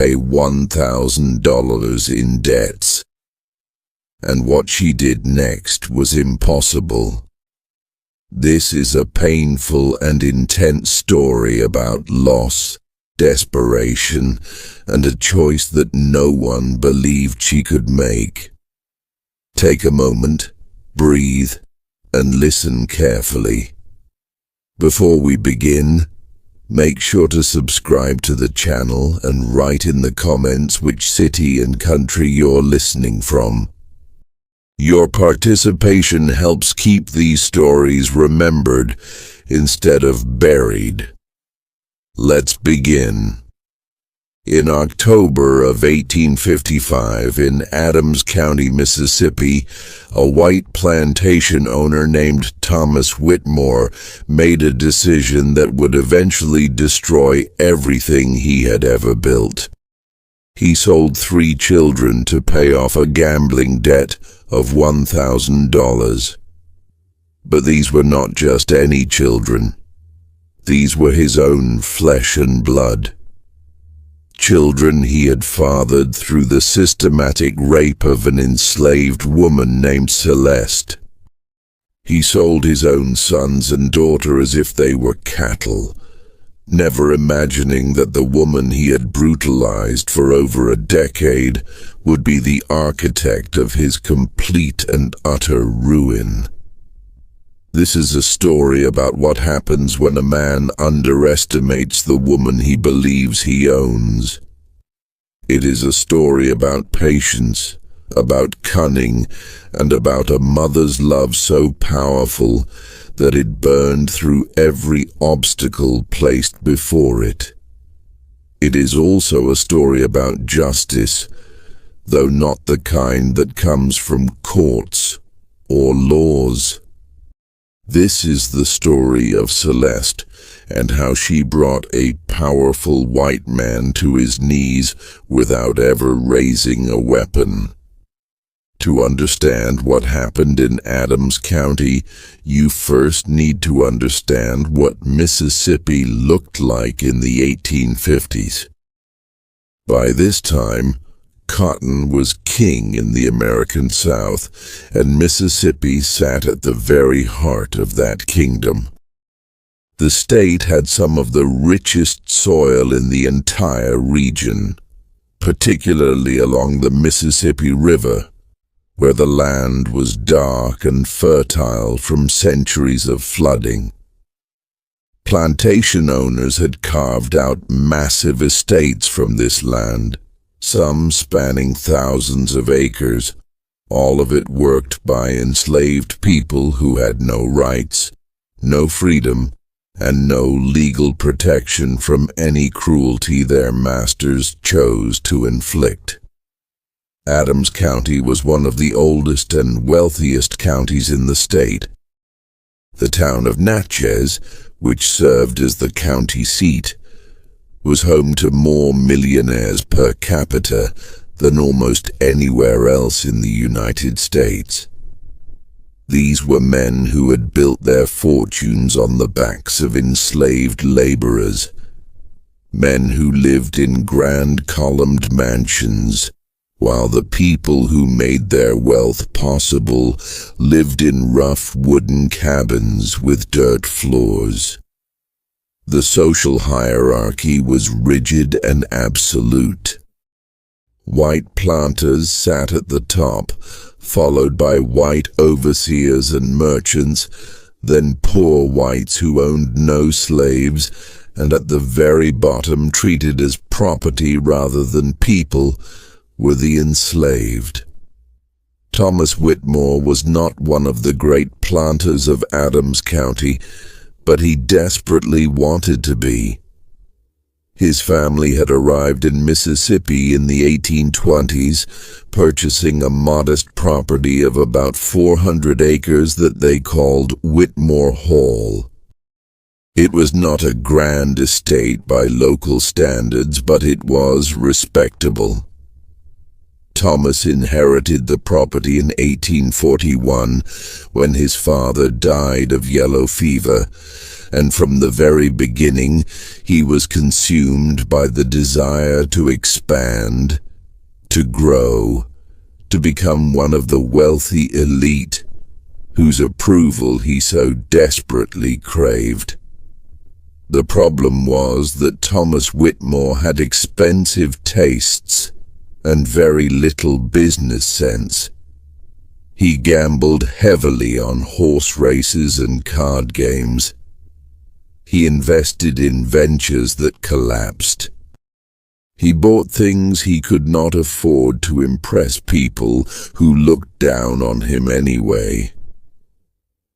$1,000 in debts. And what she did next was impossible. This is a painful and intense story about loss, desperation, and a choice that no one believed she could make. Take a moment, breathe, and listen carefully. Before we begin, make sure to subscribe to the channel and write in the comments which city and country you're listening from. Your participation helps keep these stories remembered instead of buried. Let's begin. In October of 1855, in Adams County, Mississippi, a white plantation owner named Thomas Whitmore made a decision that would eventually destroy everything he had ever built. He sold 3 children to pay off a gambling debt of $1,000. But these were not just any children. These were his own flesh and blood. Children he had fathered through the systematic rape of an enslaved woman named Celeste. He sold his own sons and daughter as if they were cattle, never imagining that the woman he had brutalized for over a decade would be the architect of his complete and utter ruin. This is a story about what happens when a man underestimates the woman he believes he owns. It is a story about patience, about cunning, and about a mother's love so powerful that it burned through every obstacle placed before it. It is also a story about justice, though not the kind that comes from courts or laws. This is the story of Celeste and how she brought a powerful white man to his knees without ever raising a weapon. To understand what happened in Adams County, you first need to understand what Mississippi looked like in the 1850s. By this time, cotton was king in the American South, and Mississippi sat at the very heart of that kingdom. The state had some of the richest soil in the entire region, particularly along the Mississippi River, where the land was dark and fertile from centuries of flooding. Plantation owners had carved out massive estates from this land, some spanning thousands of acres, all of it worked by enslaved people who had no rights, no freedom, and no legal protection from any cruelty their masters chose to inflict. Adams County was one of the oldest and wealthiest counties in the state. The town of Natchez, which served as the county seat, was home to more millionaires per capita than almost anywhere else in the United States. These were men who had built their fortunes on the backs of enslaved laborers, men who lived in grand columned mansions, while the people who made their wealth possible lived in rough wooden cabins with dirt floors. The social hierarchy was rigid and absolute. White planters sat at the top, followed by white overseers and merchants, then poor whites who owned no slaves, and at the very bottom, treated as property rather than people, were the enslaved. Thomas Whitmore was not one of the great planters of Adams County, but he desperately wanted to be. His family had arrived in Mississippi in the 1820s, purchasing a modest property of about 400 acres that they called Whitmore Hall. It was not a grand estate by local standards, but it was respectable. Thomas inherited the property in 1841 when his father died of yellow fever, and from the very beginning he was consumed by the desire to expand, to grow, to become one of the wealthy elite whose approval he so desperately craved. The problem was that Thomas Whitmore had expensive tastes and very little business sense. He gambled heavily on horse races and card games. He invested in ventures that collapsed. He bought things he could not afford to impress people who looked down on him anyway.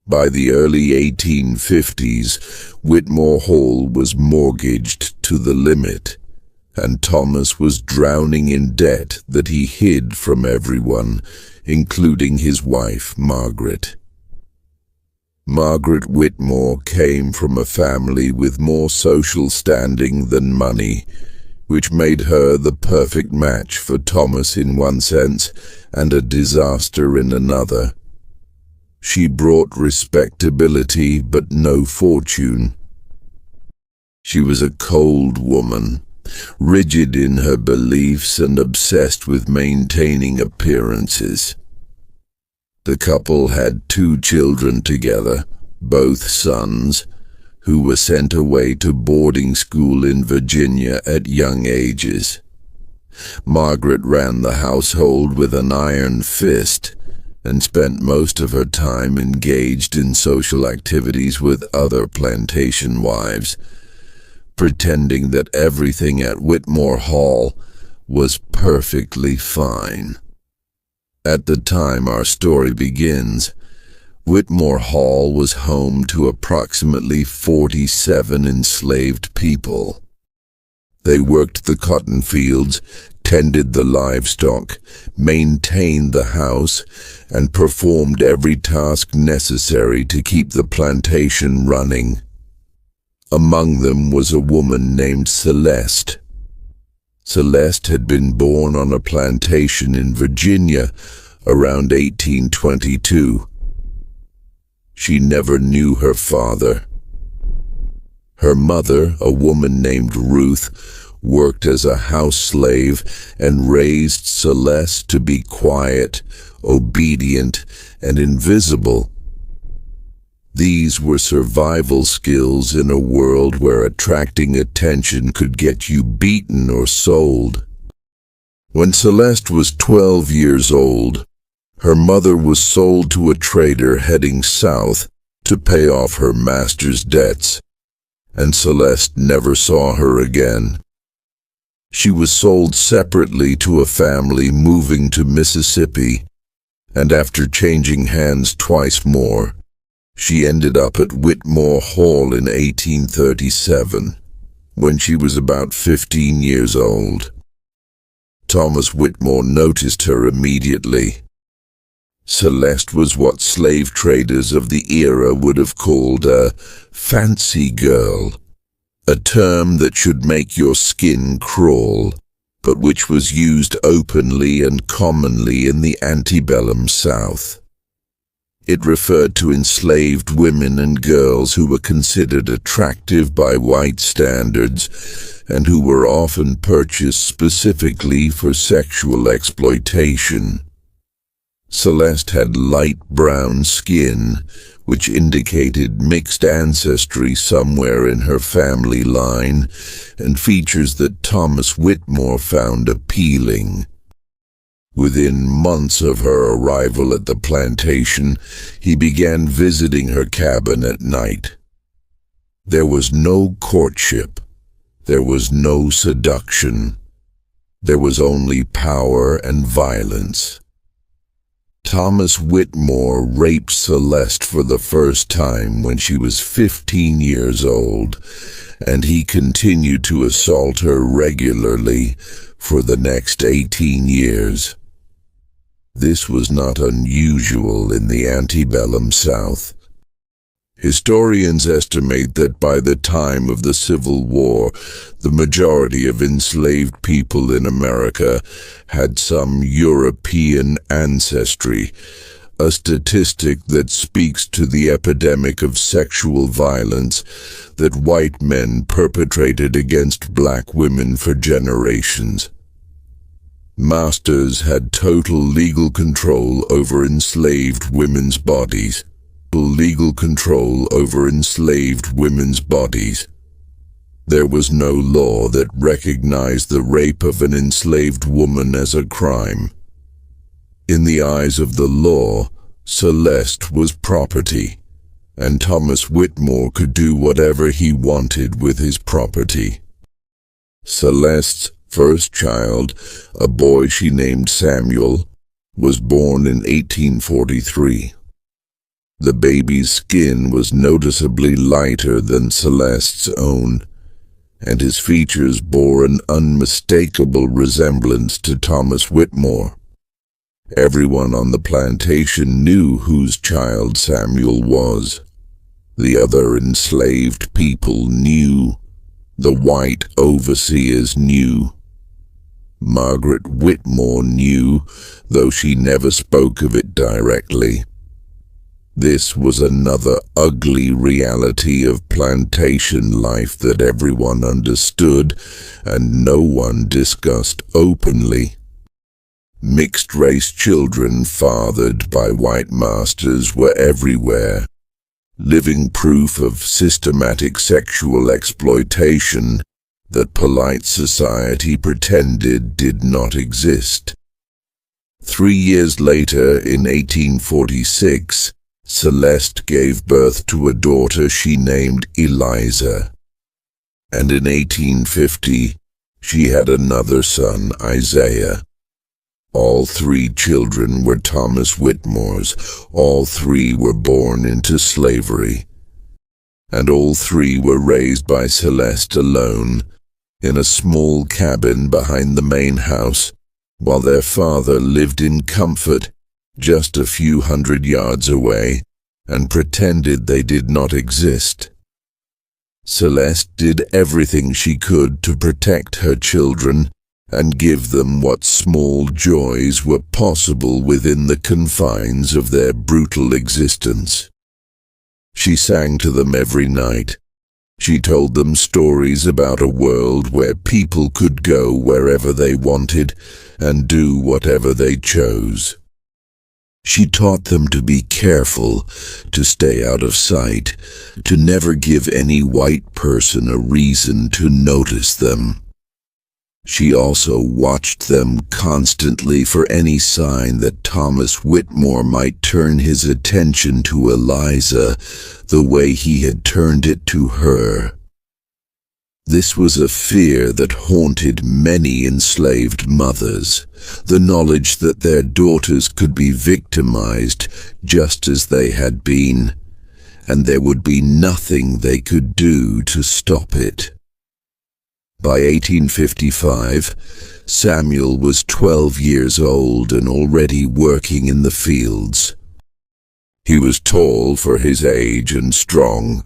By the early 1850s, Whitmore Hall was mortgaged to the limit, and Thomas was drowning in debt that he hid from everyone, including his wife, Margaret. Margaret Whitmore came from a family with more social standing than money, which made her the perfect match for Thomas in one sense and a disaster in another. She brought respectability but no fortune. She was a cold woman, rigid in her beliefs and obsessed with maintaining appearances. The couple had 2 children together, both sons, who were sent away to boarding school in Virginia at young ages. Margaret ran the household with an iron fist and spent most of her time engaged in social activities with other plantation wives, pretending that everything at Whitmore Hall was perfectly fine. At the time our story begins, Whitmore Hall was home to approximately 47 enslaved people. They worked the cotton fields, tended the livestock, maintained the house, and performed every task necessary to keep the plantation running. Among them was a woman named Celeste. Celeste had been born on a plantation in Virginia around 1822. She never knew her father. Her mother, a woman named Ruth, worked as a house slave and raised Celeste to be quiet, obedient, and invisible. These were survival skills in a world where attracting attention could get you beaten or sold. When Celeste was 12 years old, her mother was sold to a trader heading south to pay off her master's debts, and Celeste never saw her again. She was sold separately to a family moving to Mississippi, and after changing hands twice more, she ended up at Whitmore Hall in 1837, when she was about 15 years old. Thomas Whitmore noticed her immediately. Celeste was what slave traders of the era would have called a fancy girl, a term that should make your skin crawl, but which was used openly and commonly in the antebellum South. It referred to enslaved women and girls who were considered attractive by white standards and who were often purchased specifically for sexual exploitation. Celeste had light brown skin, which indicated mixed ancestry somewhere in her family line, and features that Thomas Whitmore found appealing. Within months of her arrival at the plantation, he began visiting her cabin at night. There was no courtship. There was no seduction. There was only power and violence. Thomas Whitmore raped Celeste for the first time when she was 15 years old, and he continued to assault her regularly for the next 18 years. This was not unusual in the antebellum South. Historians estimate that by the time of the Civil War, the majority of enslaved people in America had some European ancestry, a statistic that speaks to the epidemic of sexual violence that white men perpetrated against black women for generations. Masters had total legal control over enslaved women's bodies. Legal control over enslaved women's bodies. There was no law that recognized the rape of an enslaved woman as a crime. In the eyes of the law, Celeste was property, and Thomas Whitmore could do whatever he wanted with his property. Celeste's first child, a boy she named Samuel, was born in 1843. The baby's skin was noticeably lighter than Celeste's own, and his features bore an unmistakable resemblance to Thomas Whitmore. Everyone on the plantation knew whose child Samuel was. The other enslaved people knew. The white overseers knew. Margaret Whitmore knew, though she never spoke of it directly. This was another ugly reality of plantation life that everyone understood and no one discussed openly. Mixed-race children fathered by white masters were everywhere, living proof of systematic sexual exploitation that polite society pretended did not exist. 3 years later, in 1846, Celeste gave birth to a daughter she named Eliza, and in 1850 she had another son, Isaiah. All 3 children were Thomas Whitmore's. All 3 were born into slavery, and all 3 were raised by Celeste alone, in a small cabin behind the main house, while their father lived in comfort just a few hundred yards away, and pretended they did not exist. Celeste did everything she could to protect her children and give them what small joys were possible within the confines of their brutal existence. She sang to them every night. She told them stories about a world where people could go wherever they wanted and do whatever they chose. She taught them to be careful, to stay out of sight, to never give any white person a reason to notice them. She also watched them constantly for any sign that Thomas Whitmore might turn his attention to Eliza the way he had turned it to her. This was a fear that haunted many enslaved mothers, the knowledge that their daughters could be victimized just as they had been, and there would be nothing they could do to stop it. By 1855, Samuel was 12 years old and already working in the fields. He was tall for his age and strong,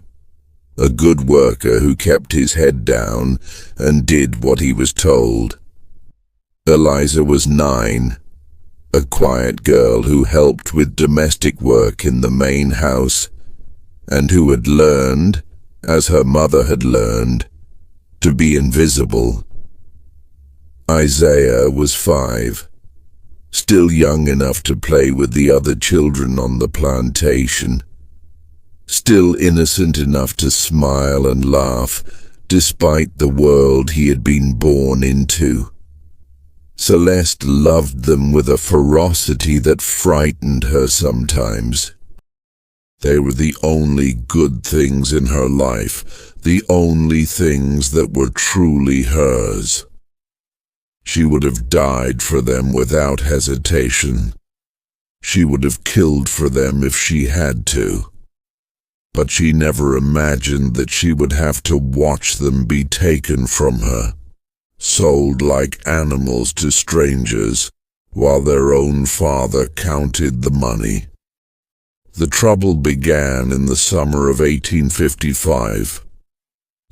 a good worker who kept his head down and did what he was told. Eliza was 9, a quiet girl who helped with domestic work in the main house, and who had learned, as her mother had learned, to be invisible. Isaiah was 5, still young enough to play with the other children on the plantation, still innocent enough to smile and laugh despite the world he had been born into. Celeste loved them with a ferocity that frightened her sometimes. They were the only good things in her life, the only things that were truly hers. She would have died for them without hesitation. She would have killed for them if she had to. But she never imagined that she would have to watch them be taken from her, sold like animals to strangers, while their own father counted the money. The trouble began in the summer of 1855.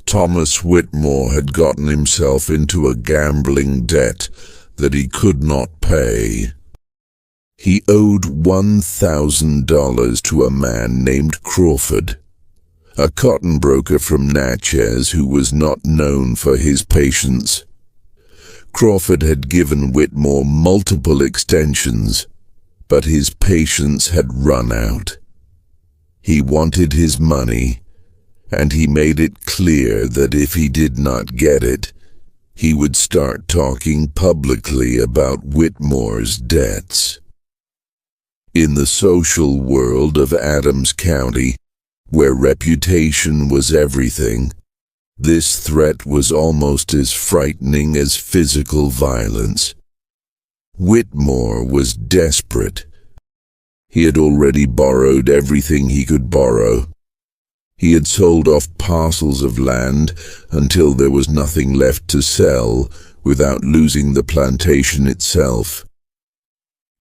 Thomas Whitmore had gotten himself into a gambling debt that he could not pay. He owed $1,000 to a man named Crawford, a cotton broker from Natchez who was not known for his patience. Crawford had given Whitmore multiple extensions, but his patience had run out. He wanted his money, and he made it clear that if he did not get it, he would start talking publicly about Whitmore's debts. In the social world of Adams County, where reputation was everything, this threat was almost as frightening as physical violence. Whitmore was desperate. He had already borrowed everything he could borrow. He had sold off parcels of land until there was nothing left to sell without losing the plantation itself.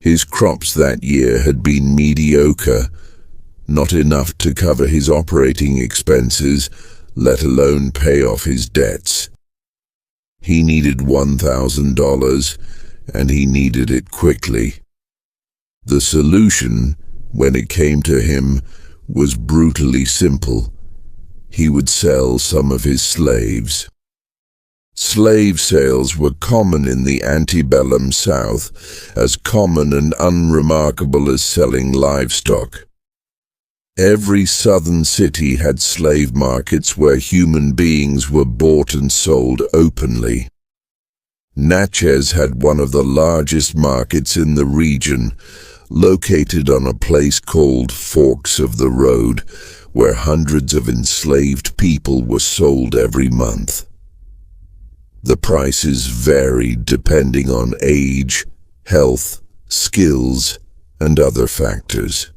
His crops that year had been mediocre, not enough to cover his operating expenses, let alone pay off his debts. He needed $1,000, and he needed it quickly. The solution, when it came to him, was brutally simple. He would sell some of his slaves. Slave sales were common in the antebellum South, as common and unremarkable as selling livestock. Every southern city had slave markets where human beings were bought and sold openly. Natchez had one of the largest markets in the region, located on a place called Forks of the Road, where hundreds of enslaved people were sold every month. The prices varied depending on age, health, skills, and other factors.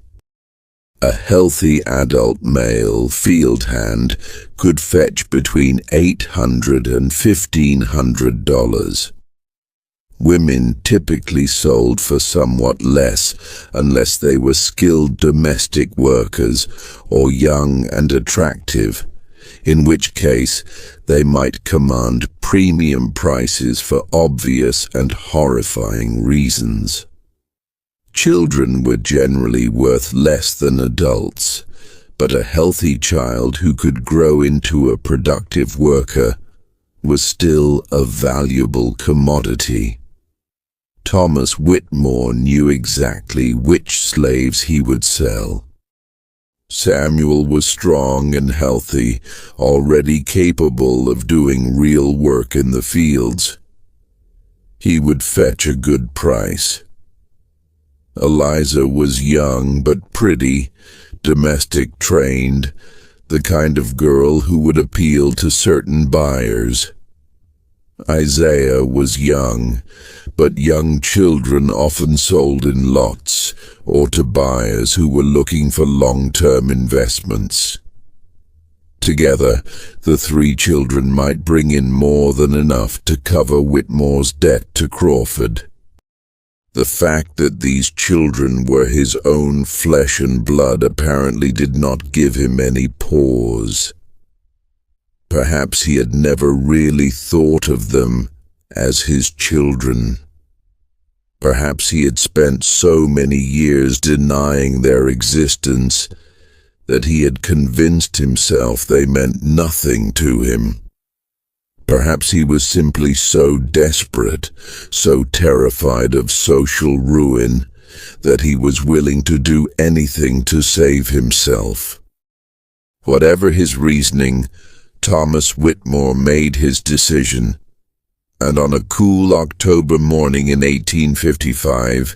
A healthy adult male field hand could fetch between $800 and $1,500. Women typically sold for somewhat less unless they were skilled domestic workers or young and attractive, in which case they might command premium prices for obvious and horrifying reasons. Children were generally worth less than adults, but a healthy child who could grow into a productive worker was still a valuable commodity. Thomas Whitmore knew exactly which slaves he would sell. Samuel was strong and healthy, already capable of doing real work in the fields. He would fetch a good price. Eliza was young but pretty, domestic trained, the kind of girl who would appeal to certain buyers. Isaiah was young, but young children often sold in lots or to buyers who were looking for long-term investments. Together, the three children might bring in more than enough to cover Whitmore's debt to Crawford. The fact that these children were his own flesh and blood apparently did not give him any pause. Perhaps he had never really thought of them as his children. Perhaps he had spent so many years denying their existence that he had convinced himself they meant nothing to him. Perhaps he was simply so desperate, so terrified of social ruin, that he was willing to do anything to save himself. Whatever his reasoning, Thomas Whitmore made his decision, and on a cool October morning in 1855,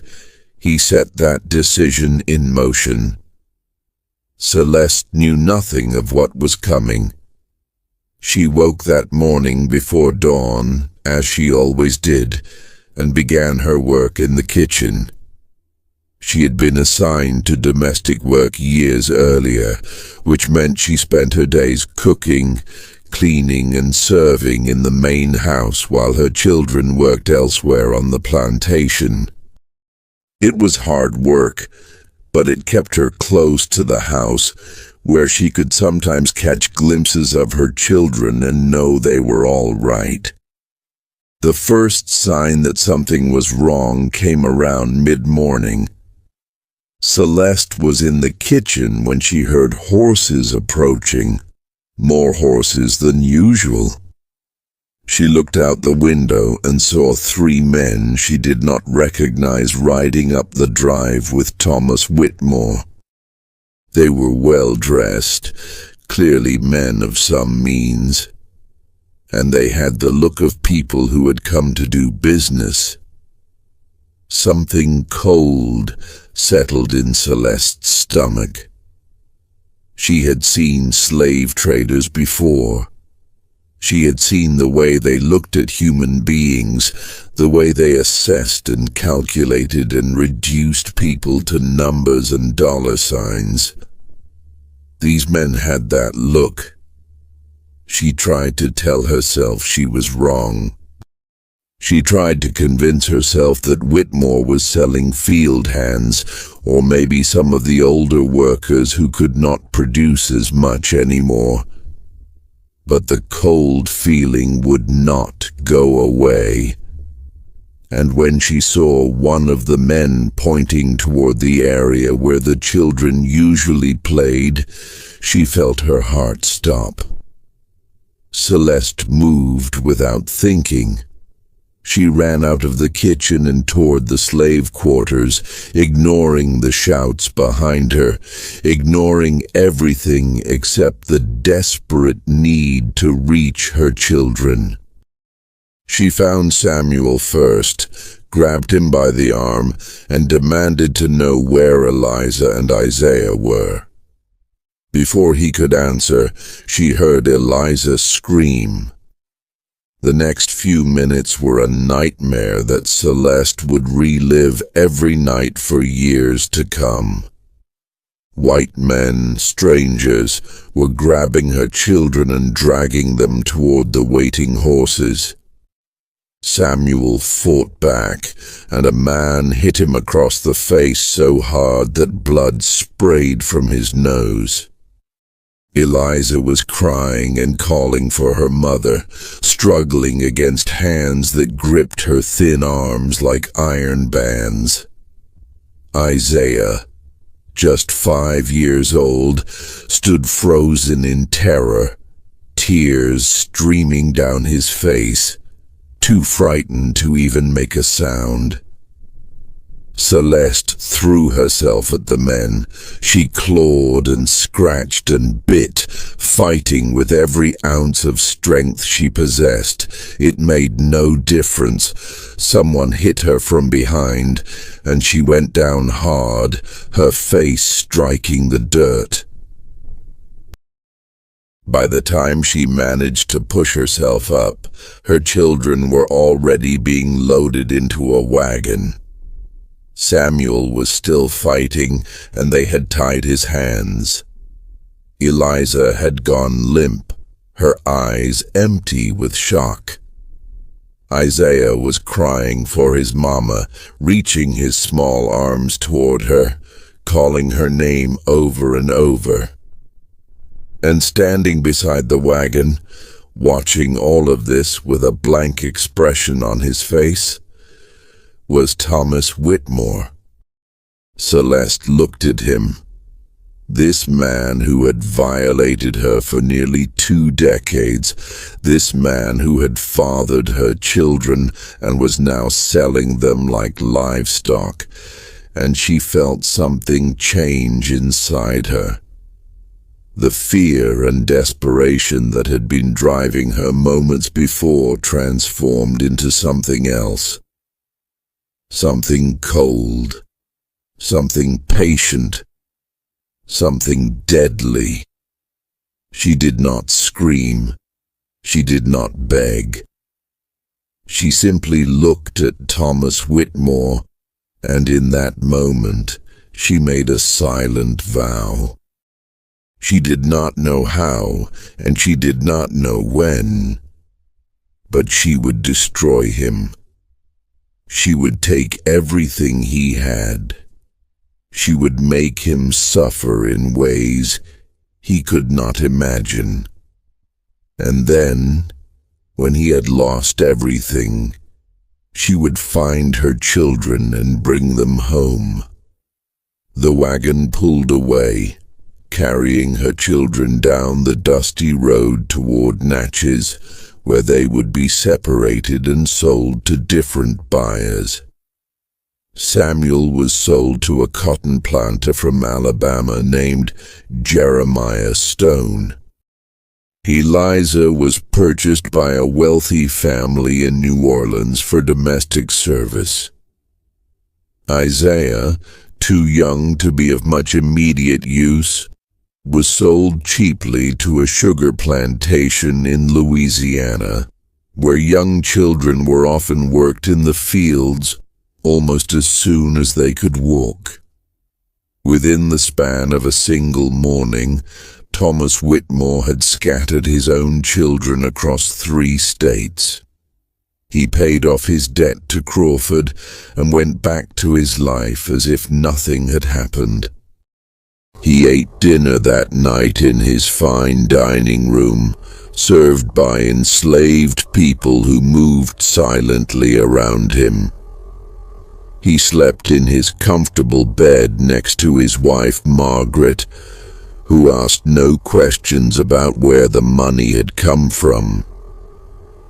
he set that decision in motion. Celeste knew nothing of what was coming. She woke that morning before dawn, as she always did, and began her work in the kitchen. She had been assigned to domestic work years earlier, which meant she spent her days cooking, cleaning, and serving in the main house while her children worked elsewhere on the plantation. It was hard work, but it kept her close to the house, where she could sometimes catch glimpses of her children and know they were all right. The first sign that something was wrong came around mid-morning. Celeste was in the kitchen when she heard horses approaching, more horses than usual. She looked out the window and saw 3 men she did not recognize riding up the drive with Thomas Whitmore. They were well dressed, clearly men of some means, and they had the look of people who had come to do business. Something cold settled in Celeste's stomach. She had seen slave traders before. She had seen the way they looked at human beings, the way they assessed and calculated and reduced people to numbers and dollar signs. These men had that look. She tried to tell herself she was wrong. She tried to convince herself that Whitmore was selling field hands, or maybe some of the older workers who could not produce as much anymore. But the cold feeling would not go away. And when she saw one of the men pointing toward the area where the children usually played, she felt her heart stop. Celeste moved without thinking. She ran out of the kitchen and toward the slave quarters, ignoring the shouts behind her, ignoring everything except the desperate need to reach her children. She found Samuel first, grabbed him by the arm, and demanded to know where Eliza and Isaiah were. Before he could answer, she heard Eliza scream. The next few minutes were a nightmare that Celeste would relive every night for years to come. White men, strangers, were grabbing her children and dragging them toward the waiting horses. Samuel fought back, and a man hit him across the face so hard that blood sprayed from his nose. Eliza was crying and calling for her mother, struggling against hands that gripped her thin arms like iron bands. Isaiah, just 5 years old, stood frozen in terror, tears streaming down his face, too frightened to even make a sound. Celeste threw herself at the men. She clawed and scratched and bit, fighting with every ounce of strength she possessed. It made no difference. Someone hit her from behind, and she went down hard, her face striking the dirt. By the time she managed to push herself up, her children were already being loaded into a wagon. Samuel was still fighting, and they had tied his hands. Eliza had gone limp, her eyes empty with shock. Isaiah was crying for his mama, reaching his small arms toward her, calling her name over and over. And standing beside the wagon, watching all of this with a blank expression on his face, was Thomas Whitmore. Celeste looked at him. This man who had violated her for nearly 2 decades, this man who had fathered her children and was now selling them like livestock, and she felt something change inside her. The fear and desperation that had been driving her moments before transformed into something else. Something cold, something patient, something deadly. She did not scream. She did not beg. She simply looked at Thomas Whitmore, and in that moment she made a silent vow. She did not know how, and she did not know when, but she would destroy him. She would take everything he had. She would make him suffer in ways he could not imagine. And then, when he had lost everything, she would find her children and bring them home. The wagon pulled away, carrying her children down the dusty road toward Natchez, where they would be separated and sold to different buyers. Samuel was sold to a cotton planter from Alabama named Jeremiah Stone. Eliza was purchased by a wealthy family in New Orleans for domestic service. Isaiah, too young to be of much immediate use, was sold cheaply to a sugar plantation in Louisiana, where young children were often worked in the fields almost as soon as they could walk. Within the span of a single morning, Thomas Whitmore had scattered his own children across 3 states. He paid off his debt to Crawford and went back to his life as if nothing had happened. He ate dinner that night in his fine dining room, served by enslaved people who moved silently around him. He slept in his comfortable bed next to his wife Margaret, who asked no questions about where the money had come from.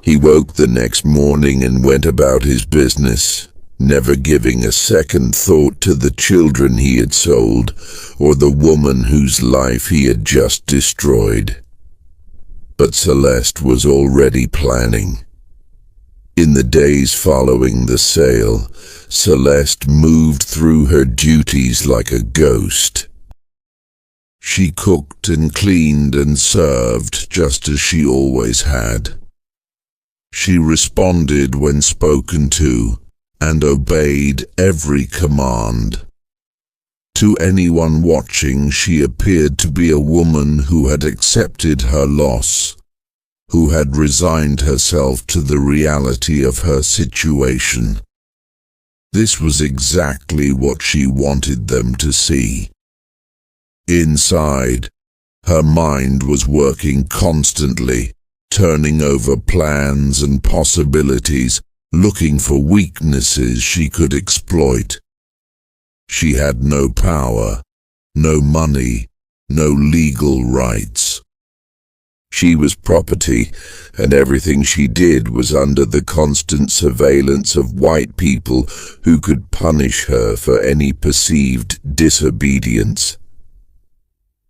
He woke the next morning and went about his business, never giving a second thought to the children he had sold or the woman whose life he had just destroyed. But Celeste was already planning. In the days following the sale, Celeste moved through her duties like a ghost. She cooked and cleaned and served just as she always had. She responded when spoken to and obeyed every command. To anyone watching, she appeared to be a woman who had accepted her loss, who had resigned herself to the reality of her situation. This was exactly what she wanted them to see. Inside, her mind was working constantly, turning over plans and possibilities, looking for weaknesses she could exploit. She had no power, no money, no legal rights. She was property, and everything she did was under the constant surveillance of white people who could punish her for any perceived disobedience.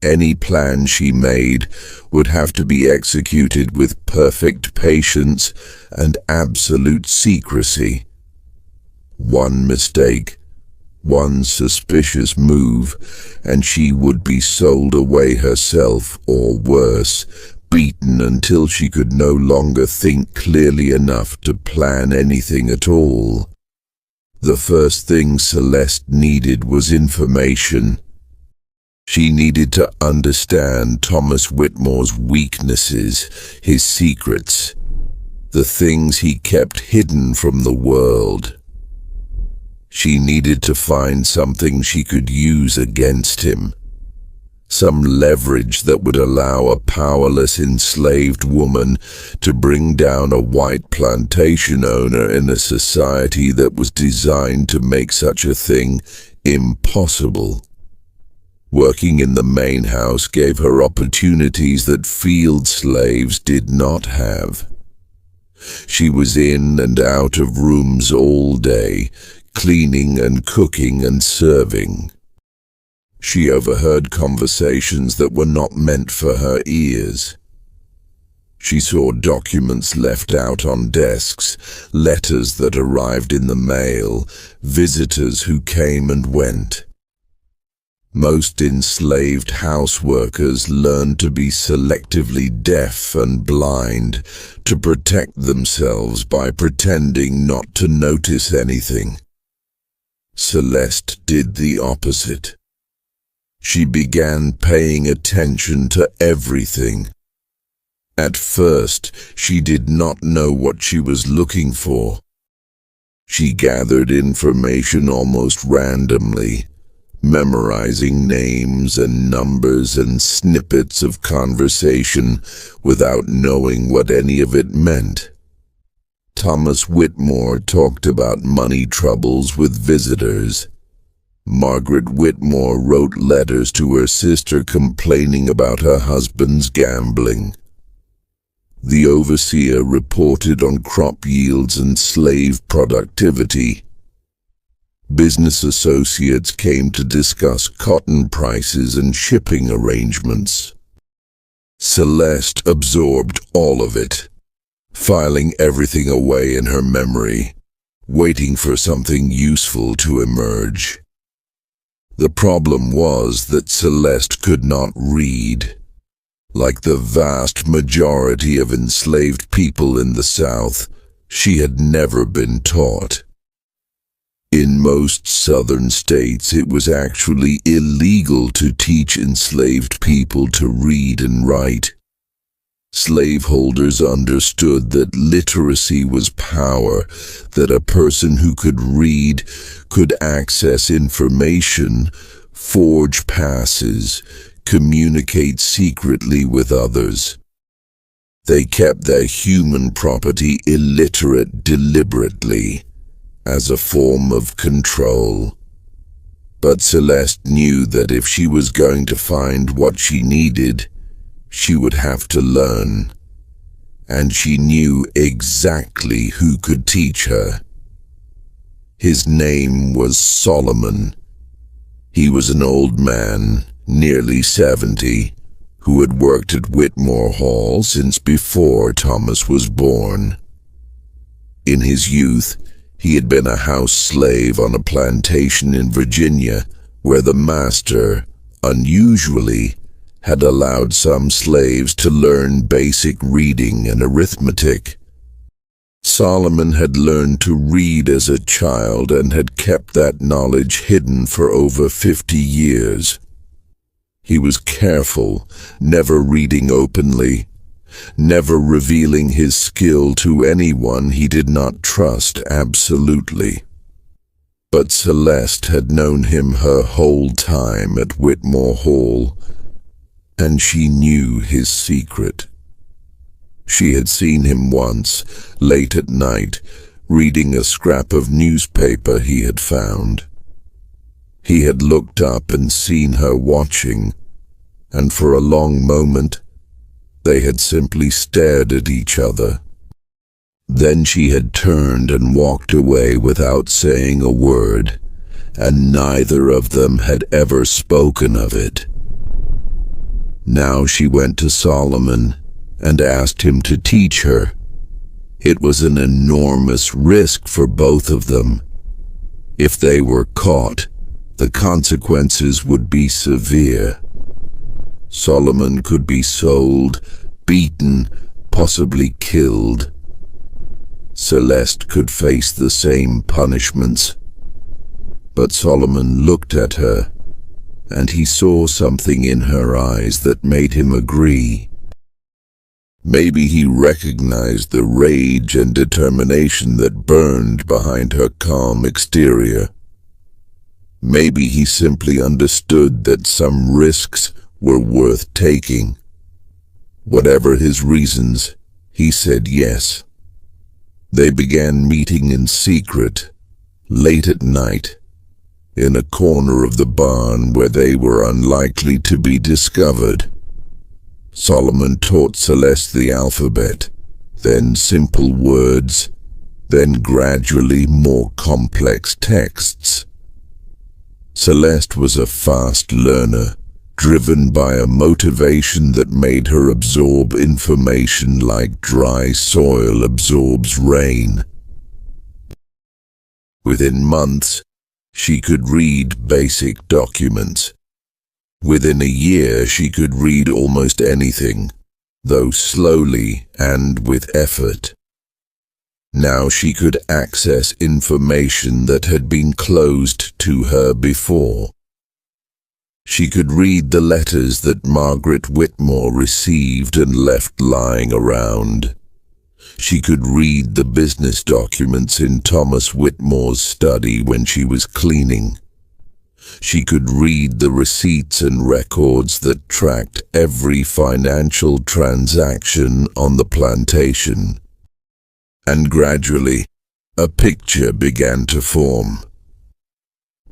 Any plan she made would have to be executed with perfect patience and absolute secrecy. One mistake, one suspicious move, and she would be sold away herself, or worse, beaten until she could no longer think clearly enough to plan anything at all. The first thing Celeste needed was information. She needed to understand Thomas Whitmore's weaknesses, his secrets, the things he kept hidden from the world. She needed to find something she could use against him. Some leverage that would allow a powerless enslaved woman to bring down a white plantation owner in a society that was designed to make such a thing impossible. Working in the main house gave her opportunities that field slaves did not have. She was in and out of rooms all day, cleaning and cooking and serving. She overheard conversations that were not meant for her ears. She saw documents left out on desks, letters that arrived in the mail, visitors who came and went. Most enslaved houseworkers learned to be selectively deaf and blind, to protect themselves by pretending not to notice anything. Celeste did the opposite. She began paying attention to everything. At first, she did not know what she was looking for. She gathered information almost randomly, memorizing names and numbers and snippets of conversation without knowing what any of it meant. Thomas Whitmore talked about money troubles with visitors. Margaret Whitmore wrote letters to her sister complaining about her husband's gambling. The overseer reported on crop yields and slave productivity. Business associates came to discuss cotton prices and shipping arrangements. Celeste absorbed all of it, filing everything away in her memory, waiting for something useful to emerge. The problem was that Celeste could not read. Like the vast majority of enslaved people in the South, she had never been taught. In most southern states, it was actually illegal to teach enslaved people to read and write. Slaveholders understood that literacy was power, that a person who could read could access information, forge passes, communicate secretly with others. They kept their human property illiterate deliberately, as a form of control. But Celeste knew that if she was going to find what she needed, she would have to learn, and she knew exactly who could teach her. His name was Solomon. He was an old man, nearly 70, who had worked at Whitmore Hall since before Thomas was born. In his youth, he had been a house slave on a plantation in Virginia, where the master, unusually, had allowed some slaves to learn basic reading and arithmetic. Solomon had learned to read as a child and had kept that knowledge hidden for over 50 years. He was careful, never reading openly, never revealing his skill to anyone he did not trust absolutely. But Celeste had known him her whole time at Whitmore Hall, and she knew his secret. She had seen him once, late at night, reading a scrap of newspaper he had found. He had looked up and seen her watching, and for a long moment, they had simply stared at each other. Then she had turned and walked away without saying a word, and neither of them had ever spoken of it. Now she went to Solomon and asked him to teach her. It was an enormous risk for both of them. If they were caught, the consequences would be severe. Solomon could be sold, beaten, possibly killed. Celeste could face the same punishments. But Solomon looked at her, and he saw something in her eyes that made him agree. Maybe he recognized the rage and determination that burned behind her calm exterior. Maybe he simply understood that some risks were worth taking. Whatever his reasons, he said yes. They began meeting in secret, late at night, in a corner of the barn where they were unlikely to be discovered. Solomon taught Celeste the alphabet, then simple words, then gradually more complex texts. Celeste was a fast learner, driven by a motivation that made her absorb information like dry soil absorbs rain. Within months, she could read basic documents. Within a year, she could read almost anything, though slowly and with effort. Now she could access information that had been closed to her before. She could read the letters that Margaret Whitmore received and left lying around. She could read the business documents in Thomas Whitmore's study when she was cleaning. She could read the receipts and records that tracked every financial transaction on the plantation. And gradually, a picture began to form.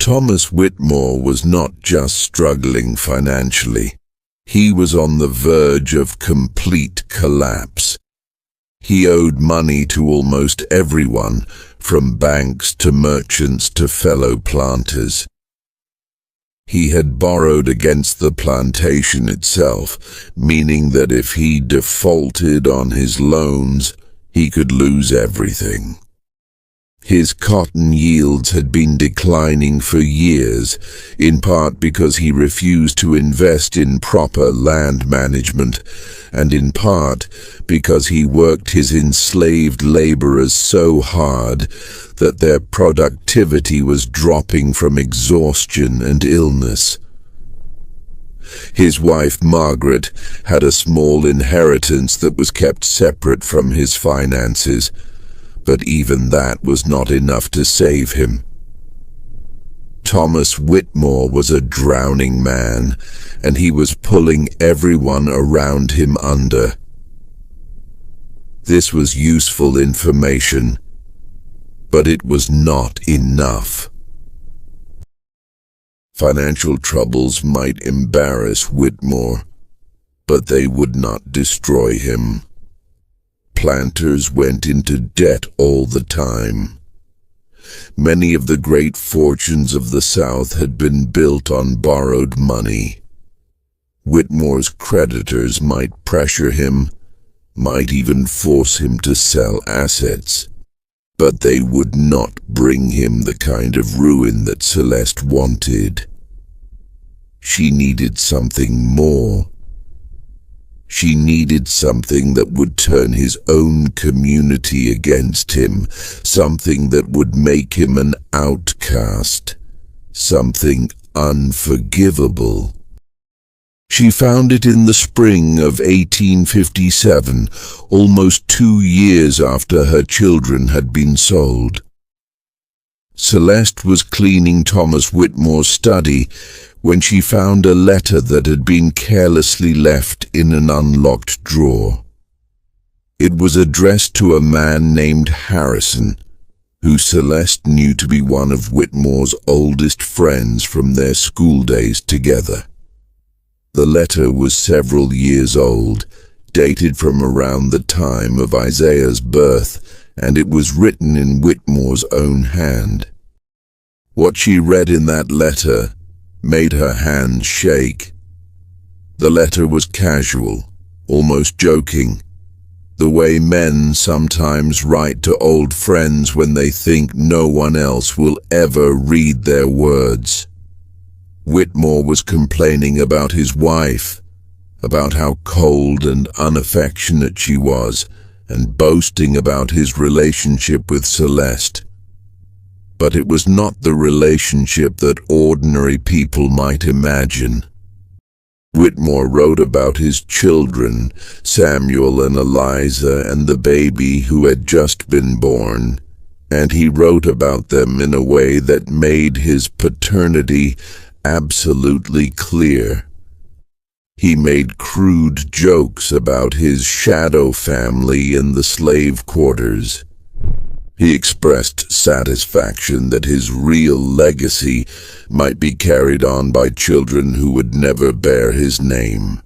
Thomas Whitmore was not just struggling financially. He was on the verge of complete collapse. He owed money to almost everyone, from banks to merchants to fellow planters. He had borrowed against the plantation itself, meaning that if he defaulted on his loans, he could lose everything. His cotton yields had been declining for years, in part because he refused to invest in proper land management, and in part because he worked his enslaved laborers so hard that their productivity was dropping from exhaustion and illness. His wife Margaret had a small inheritance that was kept separate from his finances, but even that was not enough to save him. Thomas Whitmore was a drowning man, and he was pulling everyone around him under. This was useful information, but it was not enough. Financial troubles might embarrass Whitmore, but they would not destroy him. Planters went into debt all the time. Many of the great fortunes of the South had been built on borrowed money. Whitmore's creditors might pressure him, might even force him to sell assets, but they would not bring him the kind of ruin that Celeste wanted. She needed something more. She needed something that would turn his own community against him, something that would make him an outcast, something unforgivable. She found it in the spring of 1857, almost 2 years after her children had been sold. Celeste was cleaning Thomas Whitmore's study when she found a letter that had been carelessly left in an unlocked drawer. It was addressed to a man named Harrison, who Celeste knew to be one of Whitmore's oldest friends from their school days together. The letter was several years old, dated from around the time of Isaiah's birth, and it was written in Whitmore's own hand. What she read in that letter made her hands shake. The letter was casual, almost joking, the way men sometimes write to old friends when they think no one else will ever read their words. Whitmore was complaining about his wife, about how cold and unaffectionate she was, and boasting about his relationship with Celeste. But it was not the relationship that ordinary people might imagine. Whitmore wrote about his children, Samuel and Eliza, and the baby who had just been born, and he wrote about them in a way that made his paternity absolutely clear. He made crude jokes about his shadow family in the slave quarters. He expressed satisfaction that his real legacy might be carried on by children who would never bear his name.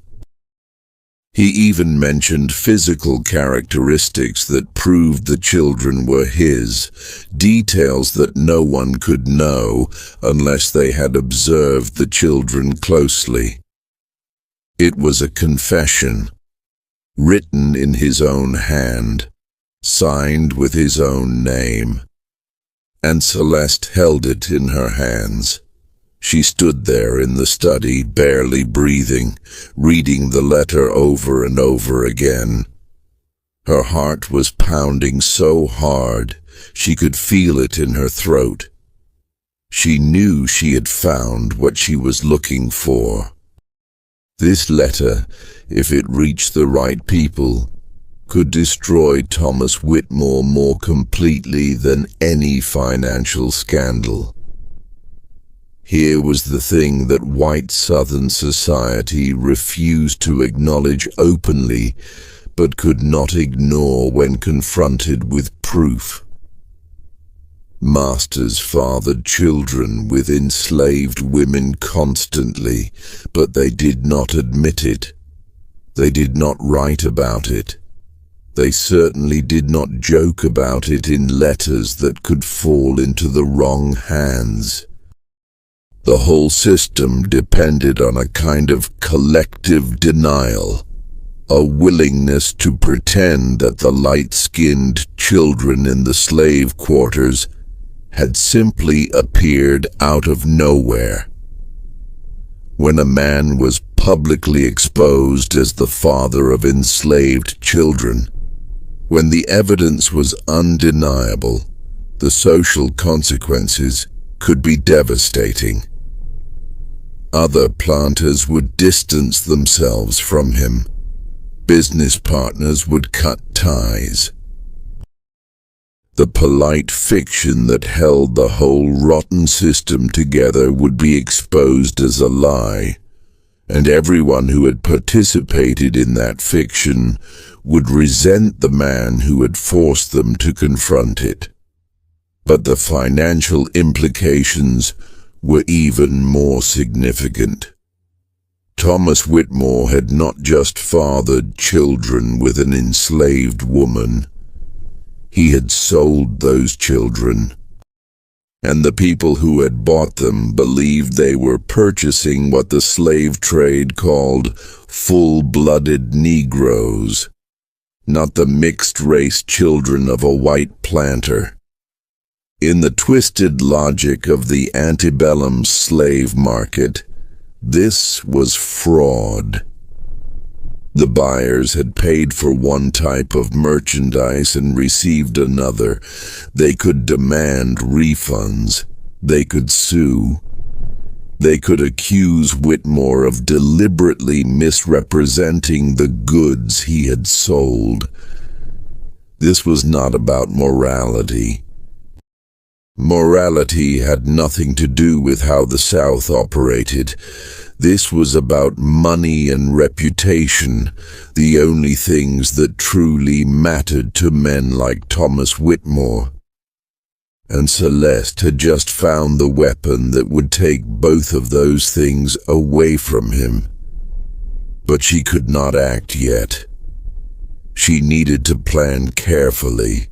He even mentioned physical characteristics that proved the children were his, details that no one could know unless they had observed the children closely. It was a confession, written in his own hand, signed with his own name, and Celeste held it in her hands. She stood there in the study, barely breathing, reading the letter over and over again. Her heart was pounding so hard she could feel it in her throat. She knew she had found what she was looking for. This letter, if it reached the right people, could destroy Thomas Whitmore more completely than any financial scandal. Here was the thing that white Southern society refused to acknowledge openly, but could not ignore when confronted with proof. Masters fathered children with enslaved women constantly, but they did not admit it. They did not write about it. They certainly did not joke about it in letters that could fall into the wrong hands. The whole system depended on a kind of collective denial, a willingness to pretend that the light-skinned children in the slave quarters had simply appeared out of nowhere. When a man was publicly exposed as the father of enslaved children, when the evidence was undeniable, the social consequences could be devastating. Other planters would distance themselves from him. Business partners would cut ties. The polite fiction that held the whole rotten system together would be exposed as a lie, and everyone who had participated in that fiction would resent the man who had forced them to confront it. But the financial implications were even more significant. Thomas Whitmore had not just fathered children with an enslaved woman. He had sold those children, and the people who had bought them believed they were purchasing what the slave trade called full-blooded Negroes, not the mixed-race children of a white planter. In the twisted logic of the antebellum slave market, this was fraud. The buyers had paid for one type of merchandise and received another. They could demand refunds. They could sue. They could accuse Whitmore of deliberately misrepresenting the goods he had sold. This was not about morality. Morality had nothing to do with how the South operated. This was about money and reputation, the only things that truly mattered to men like Thomas Whitmore. And Celeste had just found the weapon that would take both of those things away from him. But she could not act yet. She needed to plan carefully.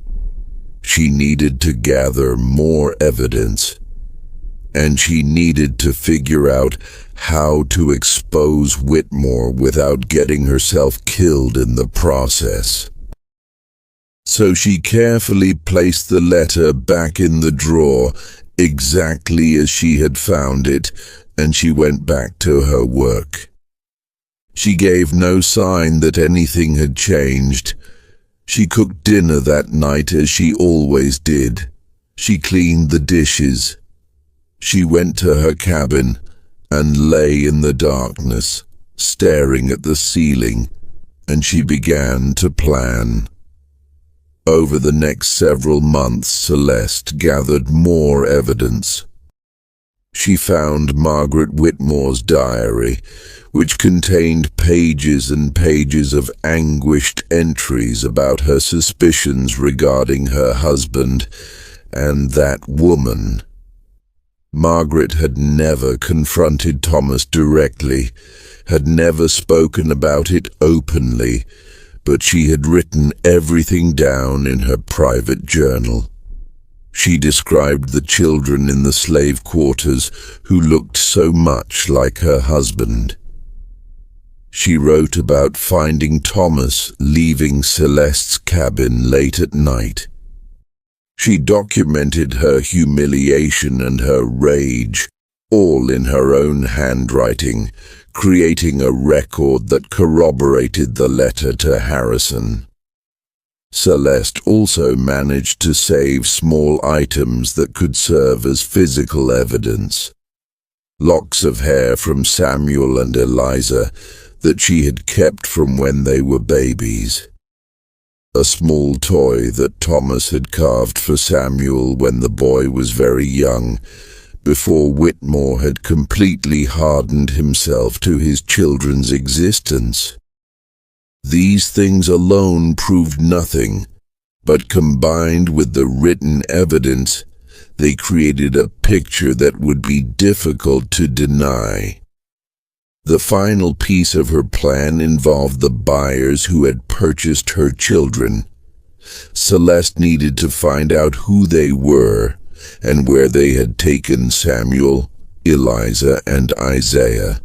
She needed to gather more evidence, and she needed to figure out how to expose Whitmore without getting herself killed in the process. So she carefully placed the letter back in the drawer, exactly as she had found it, and she went back to her work. She gave no sign that anything had changed. She cooked dinner that night as she always did. She cleaned the dishes. She went to her cabin and lay in the darkness, staring at the ceiling, and she began to plan. Over the next several months, Celeste gathered more evidence. She found Margaret Whitmore's diary, which contained pages and pages of anguished entries about her suspicions regarding her husband and that woman. Margaret had never confronted Thomas directly, had never spoken about it openly, but she had written everything down in her private journal. She described the children in the slave quarters who looked so much like her husband. She wrote about finding Thomas leaving Celeste's cabin late at night. She documented her humiliation and her rage, all in her own handwriting, creating a record that corroborated the letter to Harrison. Celeste also managed to save small items that could serve as physical evidence. Locks of hair from Samuel and Eliza that she had kept from when they were babies. A small toy that Thomas had carved for Samuel when the boy was very young, before Whitmore had completely hardened himself to his children's existence. These things alone proved nothing, but combined with the written evidence, They created a picture that would be difficult to deny. The final piece of her plan involved the buyers who had purchased her children. Celeste needed to find out who they were and where they had taken Samuel, Eliza, and Isaiah.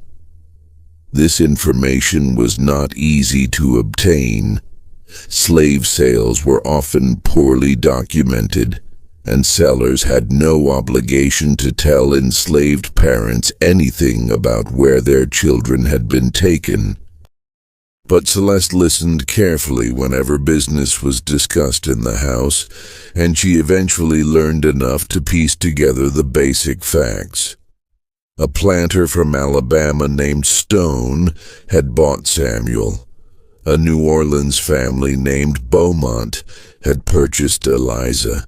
This information was not easy to obtain. Slave sales were often poorly documented, and sellers had no obligation to tell enslaved parents anything about where their children had been taken. But Celeste listened carefully whenever business was discussed in the house, and she eventually learned enough to piece together the basic facts. A planter from Alabama named Stone had bought Samuel. A New Orleans family named Beaumont had purchased Eliza,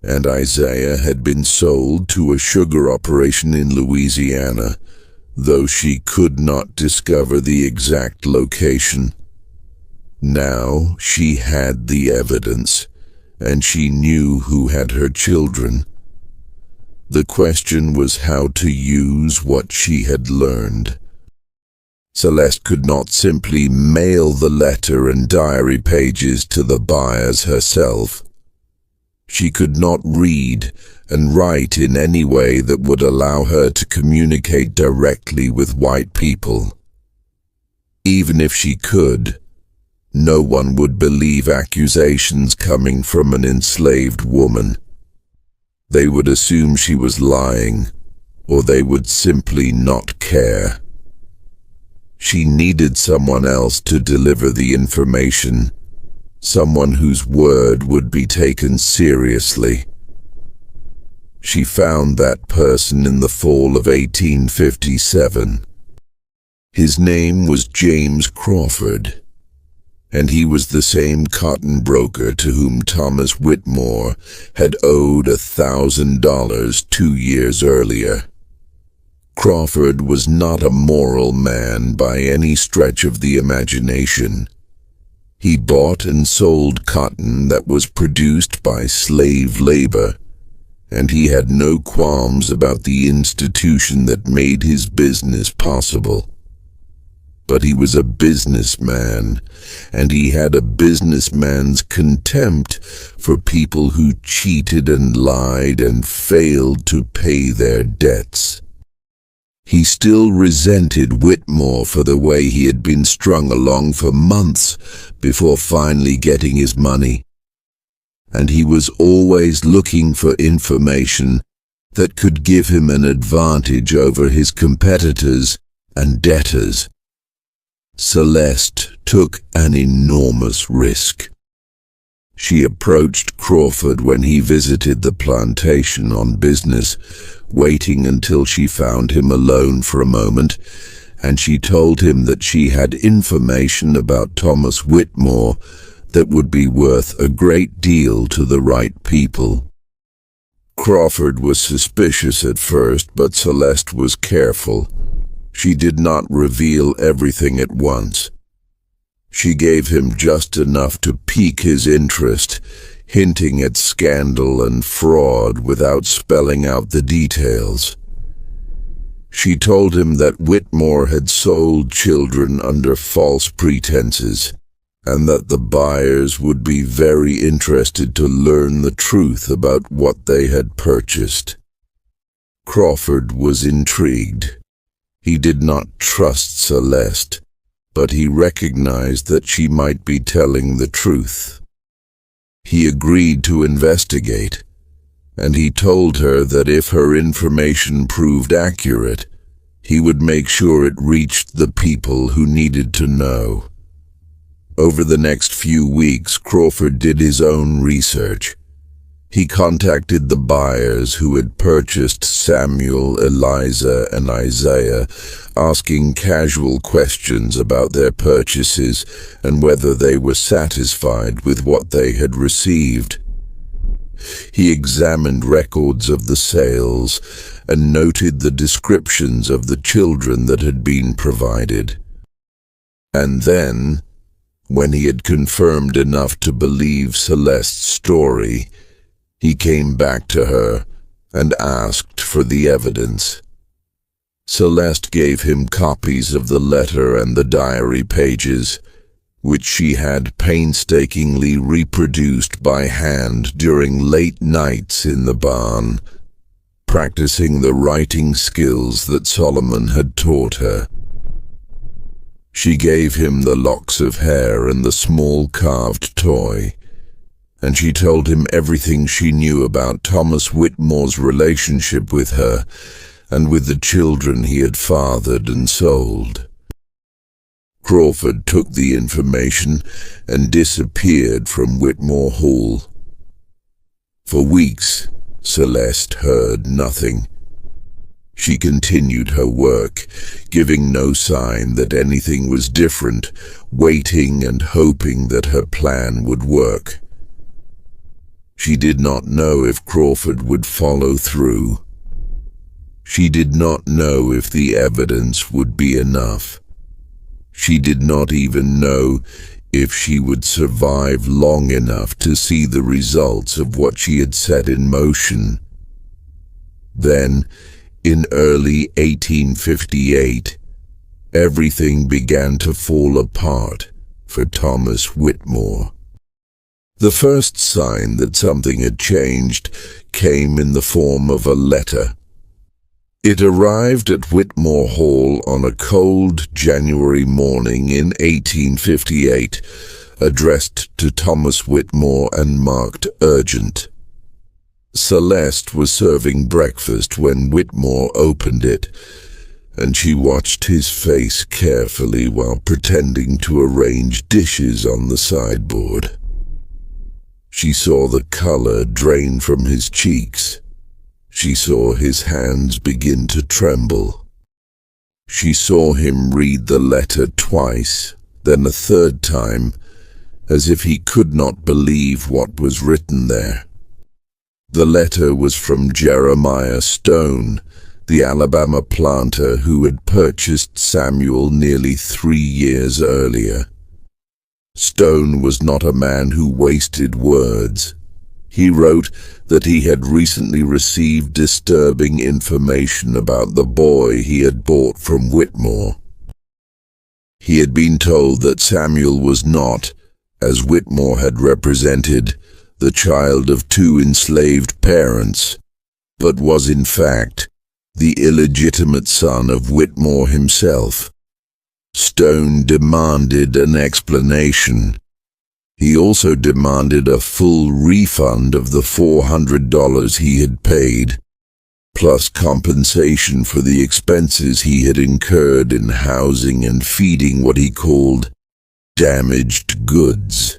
and Isaiah had been sold to a sugar operation in Louisiana, though she could not discover the exact location. Now she had the evidence, and she knew who had her children. The question was how to use what she had learned. Celeste could not simply mail the letter and diary pages to the buyers herself. She could not read and write in any way that would allow her to communicate directly with white people. Even if she could, no one would believe accusations coming from an enslaved woman. They would assume she was lying, or they would simply not care. She needed someone else to deliver the information, someone whose word would be taken seriously. She found that person in the fall of 1857. His name was James Crawford, and he was the same cotton broker to whom Thomas Whitmore had owed $1,000 2 years earlier. Crawford was not a moral man by any stretch of the imagination. He bought and sold cotton that was produced by slave labor, and he had no qualms about the institution that made his business possible. But he was a businessman, and he had a businessman's contempt for people who cheated and lied and failed to pay their debts. He still resented Whitmore for the way he had been strung along for months before finally getting his money. And he was always looking for information that could give him an advantage over his competitors and debtors. Celeste took an enormous risk. She approached Crawford when he visited the plantation on business, waiting until she found him alone for a moment, and she told him that she had information about Thomas Whitmore that would be worth a great deal to the right people. Crawford was suspicious at first, but Celeste was careful. She did not reveal everything at once. She gave him just enough to pique his interest, hinting at scandal and fraud without spelling out the details. She told him that Whitmore had sold children under false pretenses, and that the buyers would be very interested to learn the truth about what they had purchased. Crawford was intrigued. He did not trust Celeste, but he recognized that she might be telling the truth. He agreed to investigate, and he told her that if her information proved accurate, he would make sure it reached the people who needed to know. Over the next few weeks, Crawford did his own research. He contacted the buyers who had purchased Samuel, Eliza, and Isaiah, asking casual questions about their purchases and whether they were satisfied with what they had received. He examined records of the sales and noted the descriptions of the children that had been provided. And then, when he had confirmed enough to believe Celeste's story, he came back to her and asked for the evidence. Celeste gave him copies of the letter and the diary pages, which she had painstakingly reproduced by hand during late nights in the barn, practicing the writing skills that Solomon had taught her. She gave him the locks of hair and the small carved toy, and she told him everything she knew about Thomas Whitmore's relationship with her and with the children he had fathered and sold. Crawford took the information and disappeared from Whitmore Hall. For weeks, Celeste heard nothing. She continued her work, giving no sign that anything was different, waiting and hoping that her plan would work. She did not know if Crawford would follow through. She did not know if the evidence would be enough. She did not even know if she would survive long enough to see the results of what she had set in motion. Then, in early 1858, everything began to fall apart for Thomas Whitmore. The first sign that something had changed came in the form of a letter. It arrived at Whitmore Hall on a cold January morning in 1858, addressed to Thomas Whitmore and marked urgent. Celeste was serving breakfast when Whitmore opened it, and she watched his face carefully while pretending to arrange dishes on the sideboard. She saw the color drain from his cheeks. She saw his hands begin to tremble. She saw him read the letter twice, then a third time, as if he could not believe what was written there. The letter was from Jeremiah Stone, the Alabama planter who had purchased Samuel nearly 3 years earlier. Stone was not a man who wasted words. He wrote that he had recently received disturbing information about the boy he had bought from Whitmore. He had been told that Samuel was not, as Whitmore had represented, the child of 2 enslaved parents, but was in fact the illegitimate son of Whitmore himself. Stone demanded an explanation. He also demanded a full refund of the $400 he had paid, plus compensation for the expenses he had incurred in housing and feeding what he called damaged goods.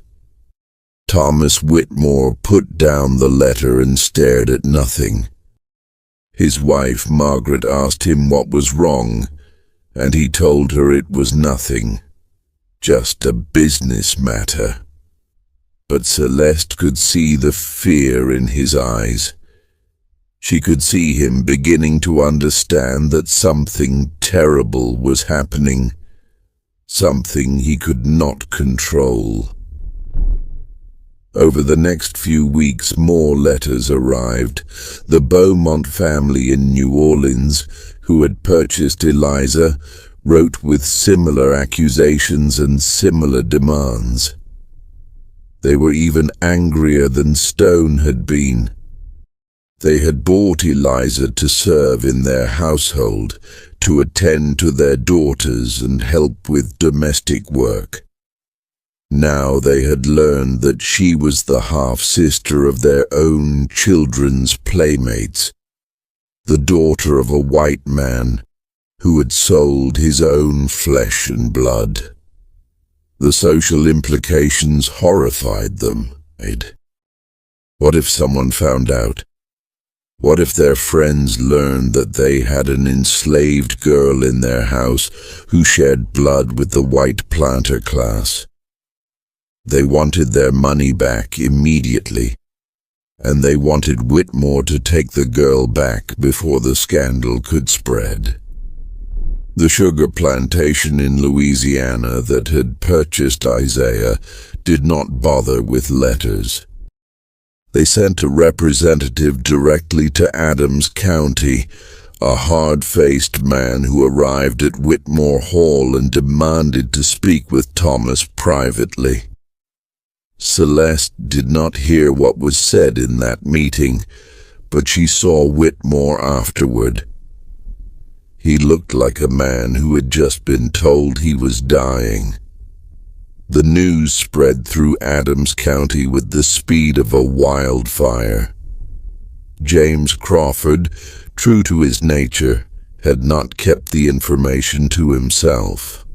Thomas Whitmore put down the letter and stared at nothing. His wife, Margaret, asked him what was wrong, and he told her it was nothing, just a business matter. But Celeste could see the fear in his eyes. She could see him beginning to understand that something terrible was happening, something he could not control. Over the next few weeks, more letters arrived. The Beaumont family in New Orleans, who had purchased Eliza, wrote with similar accusations and similar demands. They were even angrier than Stone had been. They had bought Eliza to serve in their household, to attend to their daughters and help with domestic work. Now they had learned that she was the half-sister of their own children's playmates, the daughter of a white man who had sold his own flesh and blood. The social implications horrified them. What if someone found out? What if their friends learned that they had an enslaved girl in their house who shed blood with the white planter class? They wanted their money back immediately, and they wanted Whitmore to take the girl back before the scandal could spread. The sugar plantation in Louisiana that had purchased Isaiah did not bother with letters. They sent a representative directly to Adams County, a hard-faced man who arrived at Whitmore Hall and demanded to speak with Thomas privately. Celeste did not hear what was said in that meeting, but she saw Whitmore afterward. He looked like a man who had just been told he was dying. The news spread through Adams County with the speed of a wildfire. James Crawford, true to his nature, had not kept the information to himself.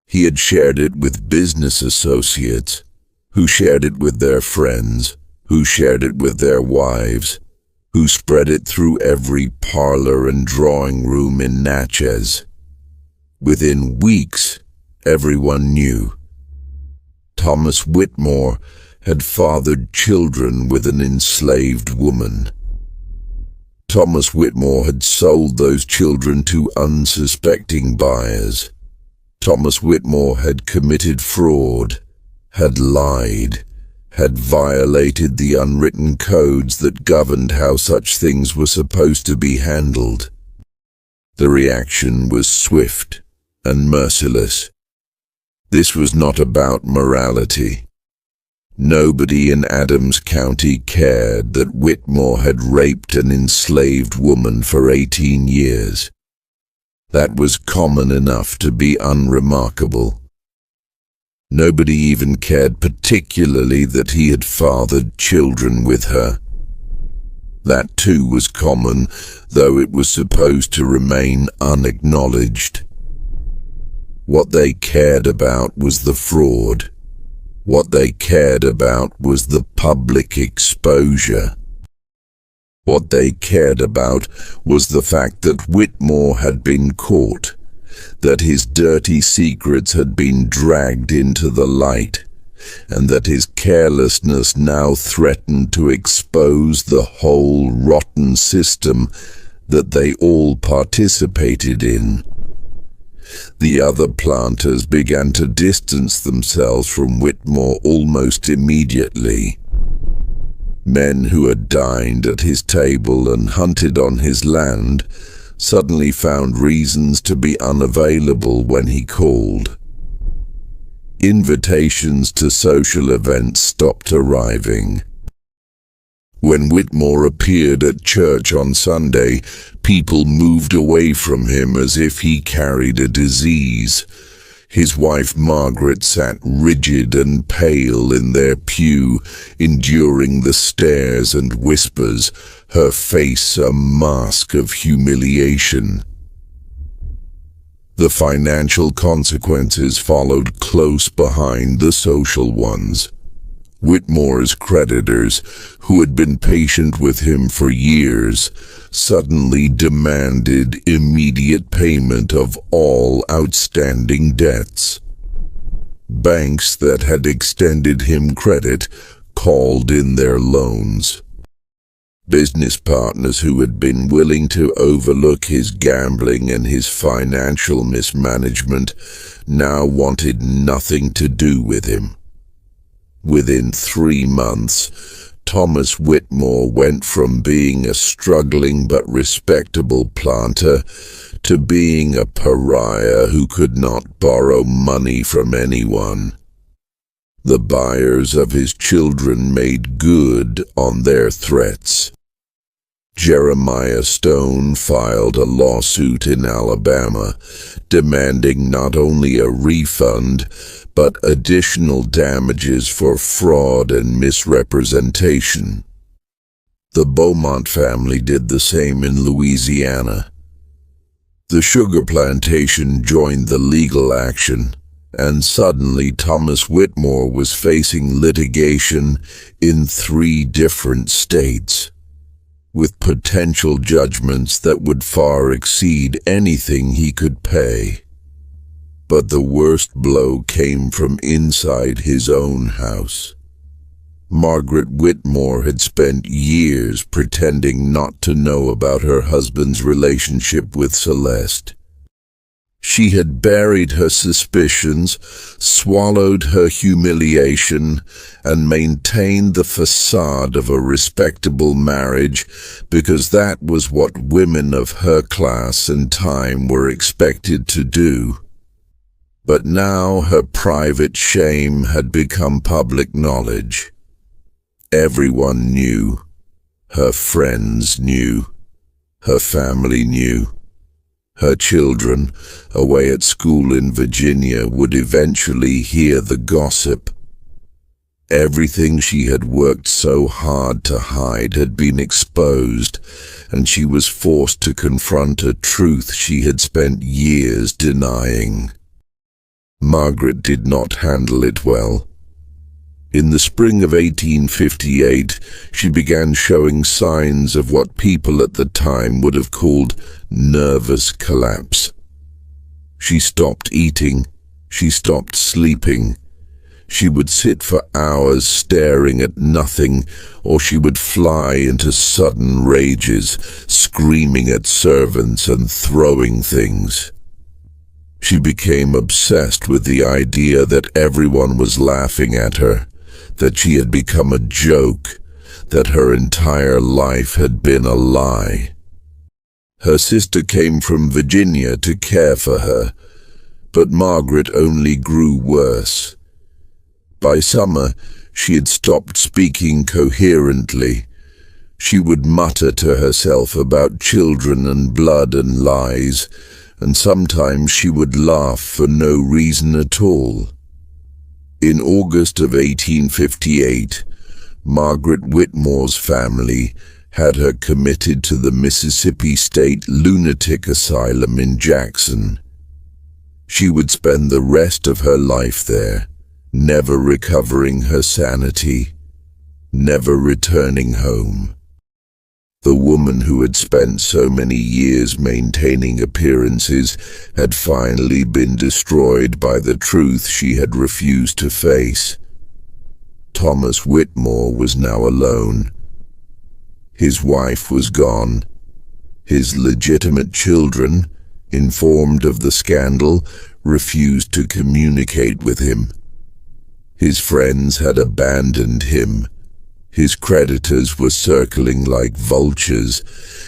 He had shared it with business associates, who shared it with their friends, who shared it with their wives, who spread it through every parlor and drawing room in Natchez. Within weeks, everyone knew. Thomas Whitmore had fathered children with an enslaved woman. Thomas Whitmore had sold those children to unsuspecting buyers. Thomas Whitmore had committed fraud, had lied, had violated the unwritten codes that governed how such things were supposed to be handled. The reaction was swift and merciless. This was not about morality. Nobody in Adams County cared that Whitmore had raped an enslaved woman for 18 years. That was common enough to be unremarkable. Nobody even cared particularly that he had fathered children with her. That too was common, though it was supposed to remain unacknowledged. What they cared about was the fraud. What they cared about was the public exposure. What they cared about was the fact that Whitmore had been caught, that his dirty secrets had been dragged into the light, and that his carelessness now threatened to expose the whole rotten system that they all participated in. The other planters began to distance themselves from Whitmore almost immediately. Men who had dined at his table and hunted on his land suddenly found reasons to be unavailable when he called. Invitations to social events stopped arriving. When Whitmore appeared at church on Sunday, people moved away from him as if he carried a disease. His wife Margaret sat rigid and pale in their pew, enduring the stares and whispers, her face a mask of humiliation. The financial consequences followed close behind the social ones. Whitmore's creditors, who had been patient with him for years, suddenly demanded immediate payment of all outstanding debts. Banks that had extended him credit called in their loans. Business partners who had been willing to overlook his gambling and his financial mismanagement now wanted nothing to do with him. Within 3 months, Thomas Whitmore went from being a struggling but respectable planter to being a pariah who could not borrow money from anyone. The buyers of his children made good on their threats. Jeremiah Stone filed a lawsuit in Alabama, demanding not only a refund, but additional damages for fraud and misrepresentation. The Beaumont family did the same in Louisiana. The sugar plantation joined the legal action, and suddenly Thomas Whitmore was facing litigation in 3 different states, with potential judgments that would far exceed anything he could pay. But the worst blow came from inside his own house. Margaret Whitmore had spent years pretending not to know about her husband's relationship with Celeste. She had buried her suspicions, swallowed her humiliation, and maintained the facade of a respectable marriage because that was what women of her class and time were expected to do. But now her private shame had become public knowledge. Everyone knew. Her friends knew. Her family knew. Her children, away at school in Virginia, would eventually hear the gossip. Everything she had worked so hard to hide had been exposed, and she was forced to confront a truth she had spent years denying. Margaret did not handle it well. In the spring of 1858, she began showing signs of what people at the time would have called nervous collapse. She stopped eating. She stopped sleeping. She would sit for hours staring at nothing, or she would fly into sudden rages, screaming at servants and throwing things. She became obsessed with the idea that everyone was laughing at her, that she had become a joke, that her entire life had been a lie. Her sister came from Virginia to care for her, but Margaret only grew worse. By summer, she had stopped speaking coherently. She would mutter to herself about children and blood and lies, and sometimes she would laugh for no reason at all. In August of 1858, Margaret Whitmore's family had her committed to the Mississippi State Lunatic Asylum in Jackson. She would spend the rest of her life there, never recovering her sanity, never returning home. The woman who had spent so many years maintaining appearances had finally been destroyed by the truth she had refused to face. Thomas Whitmore was now alone. His wife was gone. His legitimate children, informed of the scandal, refused to communicate with him. His friends had abandoned him. His creditors were circling like vultures,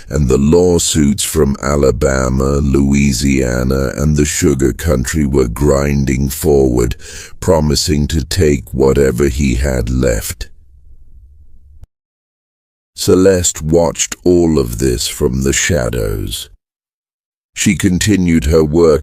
and the lawsuits from Alabama, Louisiana, and the sugar country were grinding forward, promising to take whatever he had left. Celeste watched all of this from the shadows. She continued her work